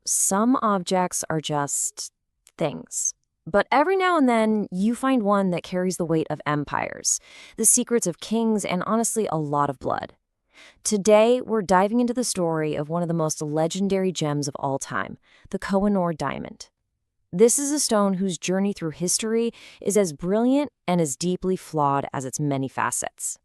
some objects are just things. But every now and then, you find one that carries the weight of empires, the secrets of kings, and honestly, a lot of blood. Today, we're diving into the story of one of the most legendary gems of all time, the Kohinoor Diamond. This is a stone whose journey through history is as brilliant and as deeply flawed as its many facets.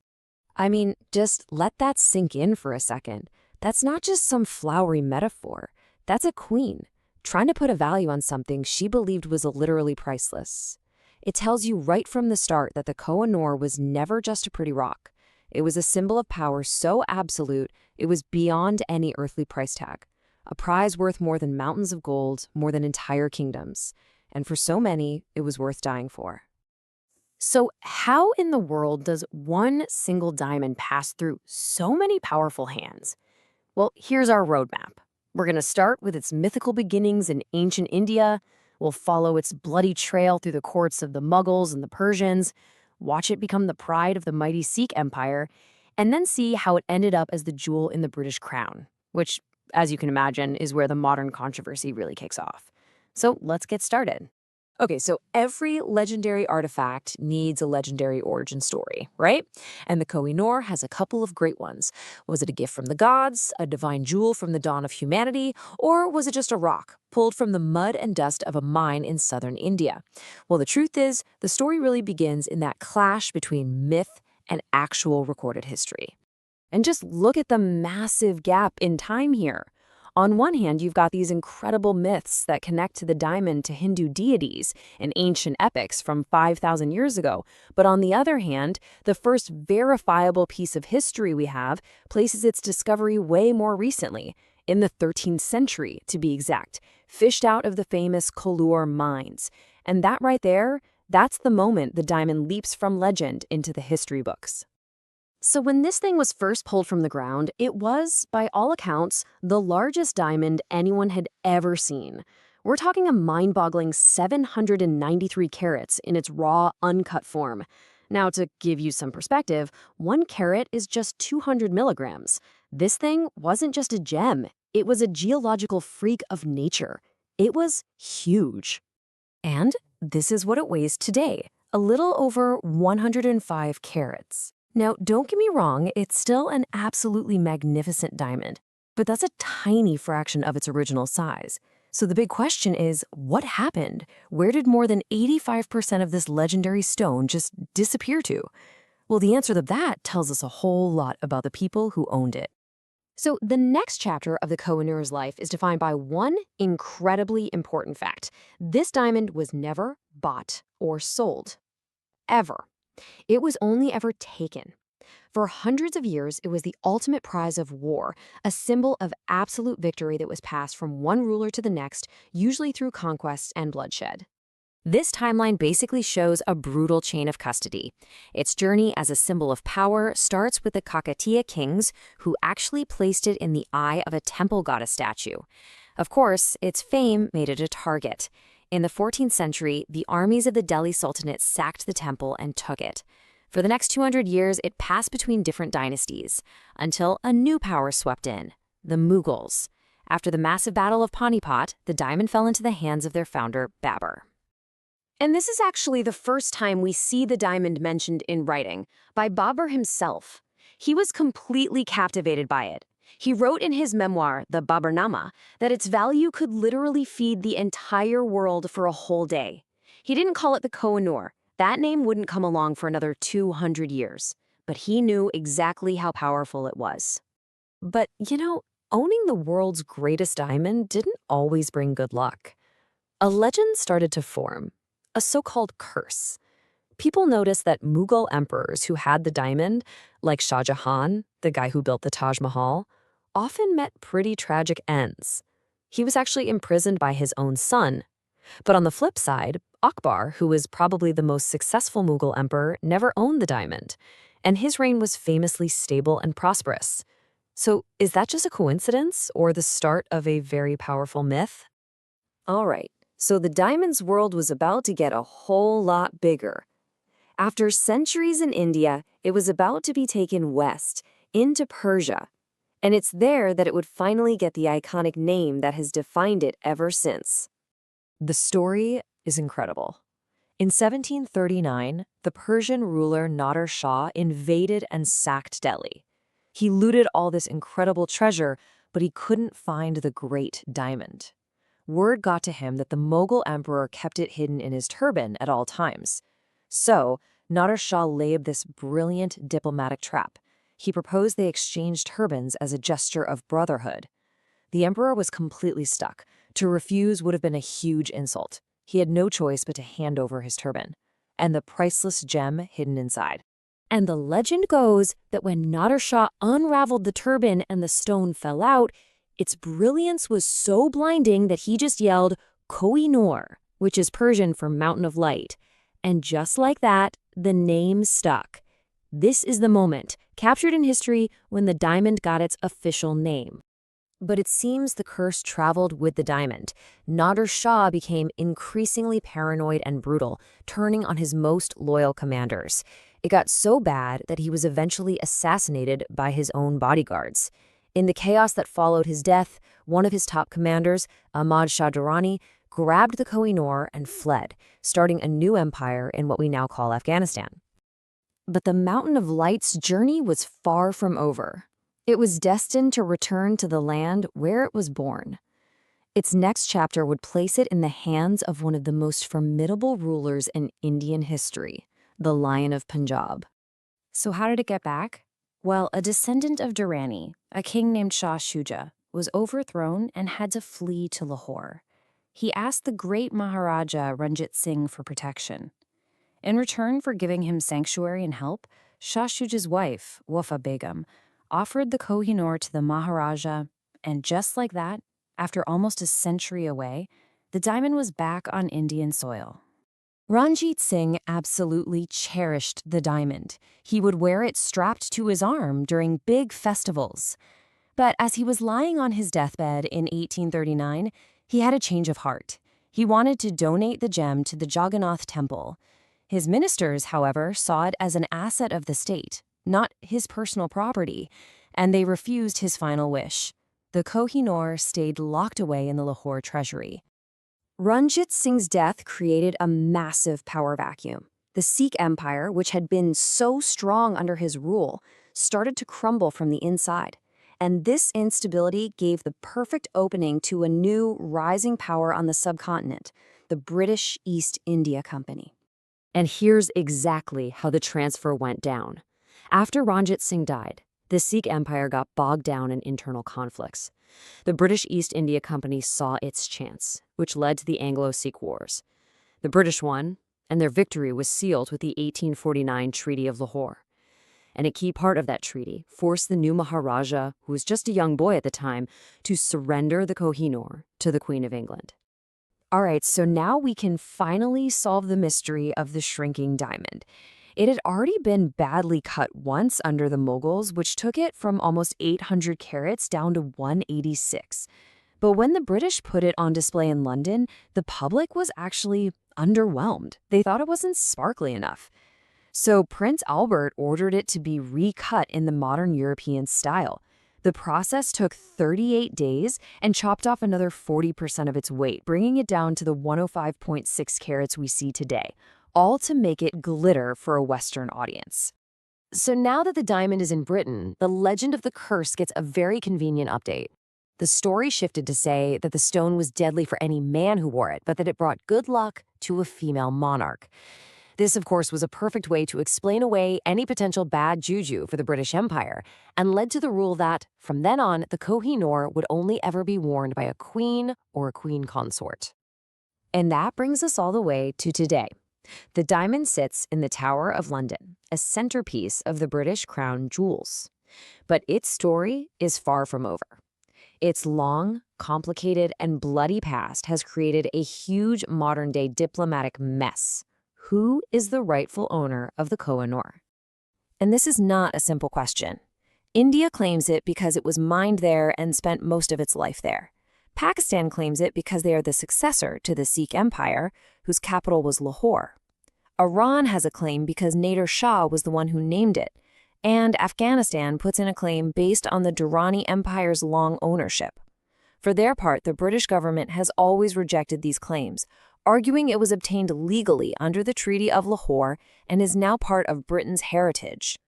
I mean, just let that sink in for a second. That's not just some flowery metaphor. That's a queen trying to put a value on something she believed was literally priceless. It tells you right from the start that the Kohinoor was never just a pretty rock. It was a symbol of power so absolute, it was beyond any earthly price tag. A prize worth more than mountains of gold, more than entire kingdoms. And for so many, it was worth dying for. So how in the world does one single diamond pass through so many powerful hands? Well, here's our roadmap. We're going to start with its mythical beginnings in ancient India. We'll follow its bloody trail through the courts of the Mughals and the Persians, watch it become the pride of the mighty Sikh Empire, and then see how it ended up as the jewel in the British crown, which, as you can imagine, is where the modern controversy really kicks off. So let's get started. Okay, so every legendary artifact needs a legendary origin story, right? And the Kohinoor has a couple of great ones. Was it a gift from the gods, a divine jewel from the dawn of humanity, or was it just a rock pulled from the mud and dust of a mine in southern India? Well, the truth is, the story really begins in that clash between myth and actual recorded history. And just look at the massive gap in time here. On one hand, you've got these incredible myths that connect the diamond to Hindu deities and ancient epics from 5,000 years ago. But on the other hand, the first verifiable piece of history we have places its discovery way more recently, in the 13th century to be exact, fished out of the famous Kollur Mines. And that right there, that's the moment the diamond leaps from legend into the history books. So when this thing was first pulled from the ground, it was, by all accounts, the largest diamond anyone had ever seen. We're talking a mind-boggling 793 carats in its raw, uncut form. Now, to give you some perspective, 1 carat is just 200 milligrams. This thing wasn't just a gem. It was a geological freak of nature. It was huge. And this is what it weighs today, a little over 105 carats. Now, don't get me wrong, it's still an absolutely magnificent diamond, but that's a tiny fraction of its original size. So the big question is, what happened? Where did more than 85% of this legendary stone just disappear to? Well, the answer to that tells us a whole lot about the people who owned it. So the next chapter of the Kohinoor's life is defined by one incredibly important fact. This diamond was never bought or sold. Ever. It was only ever taken. For hundreds of years, it was the ultimate prize of war, a symbol of absolute victory that was passed from one ruler to the next, usually through conquest and bloodshed. This timeline basically shows a brutal chain of custody. Its journey as a symbol of power starts with the Kakatiya kings, who actually placed it in the eye of a temple goddess statue. Of course, its fame made it a target. In the 14th century, the armies of the Delhi Sultanate sacked the temple and took it. For the next 200 years, it passed between different dynasties, until a new power swept in, the Mughals. After the massive Battle of Panipat, the diamond fell into the hands of their founder, Babur. And this is actually the first time we see the diamond mentioned in writing, by Babur himself. He was completely captivated by it. He wrote in his memoir, the Baburnama, that its value could literally feed the entire world for a whole day. He didn't call it the Kohinoor. That name wouldn't come along for another 200 years. But he knew exactly how powerful it was. But, owning the world's greatest diamond didn't always bring good luck. A legend started to form, a so-called curse. People noticed that Mughal emperors who had the diamond, like Shah Jahan, the guy who built the Taj Mahal, often met pretty tragic ends. He was actually imprisoned by his own son. But on the flip side, Akbar, who was probably the most successful Mughal emperor, never owned the diamond, and his reign was famously stable and prosperous. So is that just a coincidence or the start of a very powerful myth? All right, so the diamond's world was about to get a whole lot bigger. After centuries in India, it was about to be taken west, into Persia. And it's there that it would finally get the iconic name that has defined it ever since. The story is incredible. In 1739, the Persian ruler Nader Shah invaded and sacked Delhi. He looted all this incredible treasure, but he couldn't find the great diamond. Word got to him that the Mughal emperor kept it hidden in his turban at all times. So, Nader Shah laid this brilliant diplomatic trap. He proposed they exchange turbans as a gesture of brotherhood. The emperor was completely stuck. To refuse would have been a huge insult. He had no choice but to hand over his turban and the priceless gem hidden inside. And the legend goes that when Nader Shah unraveled the turban and the stone fell out, its brilliance was so blinding that he just yelled, Kohinoor, which is Persian for mountain of light. And just like that, the name stuck. This is the moment, captured in history, when the diamond got its official name. But it seems the curse traveled with the diamond. Nader Shah became increasingly paranoid and brutal, turning on his most loyal commanders. It got so bad that he was eventually assassinated by his own bodyguards. In the chaos that followed his death, one of his top commanders, Ahmad Shah Durrani, grabbed the Kohinoor and fled, starting a new empire in what we now call Afghanistan. But the Mountain of Light's journey was far from over. It was destined to return to the land where it was born. Its next chapter would place it in the hands of one of the most formidable rulers in Indian history, the Lion of Punjab. So how did it get back? Well, a descendant of Durrani, a king named Shah Shuja, was overthrown and had to flee to Lahore. He asked the great Maharaja Ranjit Singh for protection. In return for giving him sanctuary and help, Shah Shuja's wife, Wafa Begum, offered the Kohinoor to the Maharaja, and just like that, after almost a century away, the diamond was back on Indian soil. Ranjit Singh absolutely cherished the diamond. He would wear it strapped to his arm during big festivals. But as he was lying on his deathbed in 1839, he had a change of heart. He wanted to donate the gem to the Jagannath temple. His ministers, however, saw it as an asset of the state, not his personal property, and they refused his final wish. The Kohinoor stayed locked away in the Lahore treasury. Ranjit Singh's death created a massive power vacuum. The Sikh empire, which had been so strong under his rule, started to crumble from the inside. And this instability gave the perfect opening to a new rising power on the subcontinent, the British East India Company. And here's exactly how the transfer went down. After Ranjit Singh died, the Sikh empire got bogged down in internal conflicts. The British East India Company saw its chance, which led to the Anglo-Sikh Wars. The British won, and their victory was sealed with the 1849 Treaty of Lahore. And a key part of that treaty forced the new Maharaja, who was just a young boy at the time, to surrender the Kohinoor to the Queen of England. All right, so now we can finally solve the mystery of the shrinking diamond. It had already been badly cut once under the Mughals, which took it from almost 800 carats down to 186. But when the British put it on display in London, the public was actually underwhelmed. They thought it wasn't sparkly enough. So Prince Albert ordered it to be recut in the modern European style. The process took 38 days and chopped off another 40% of its weight, bringing it down to the 105.6 carats we see today, all to make it glitter for a Western audience. So now that the diamond is in Britain, the legend of the curse gets a very convenient update. The story shifted to say that the stone was deadly for any man who wore it, but that it brought good luck to a female monarch. This, of course, was a perfect way to explain away any potential bad juju for the British Empire, and led to the rule that, from then on, the Kohinoor would only ever be worn by a queen or a queen consort. And that brings us all the way to today. The diamond sits in the Tower of London, a centerpiece of the British crown jewels. But its story is far from over. Its long, complicated, and bloody past has created a huge modern-day diplomatic mess. Who is the rightful owner of the Kohinoor? And this is not a simple question. India claims it because it was mined there and spent most of its life there. Pakistan claims it because they are the successor to the Sikh Empire, whose capital was Lahore. Iran has a claim because Nader Shah was the one who named it. And Afghanistan puts in a claim based on the Durrani Empire's long ownership. For their part, the British government has always rejected these claims, arguing it was obtained legally under the Treaty of Lahore and is now part of Britain's heritage.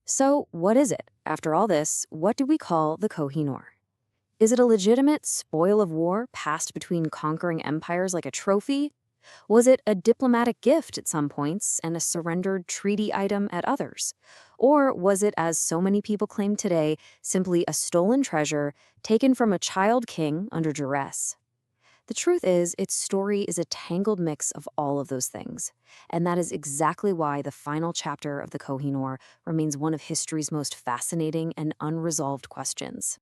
So, what is it? After all this, what do we call the Kohinoor? Is it a legitimate spoil of war passed between conquering empires like a trophy? Was it a diplomatic gift at some points and a surrendered treaty item at others? Or was it, as so many people claim today, simply a stolen treasure taken from a child king under duress? The truth is, its story is a tangled mix of all of those things. And that is exactly why the final chapter of the Kohinoor remains one of history's most fascinating and unresolved questions.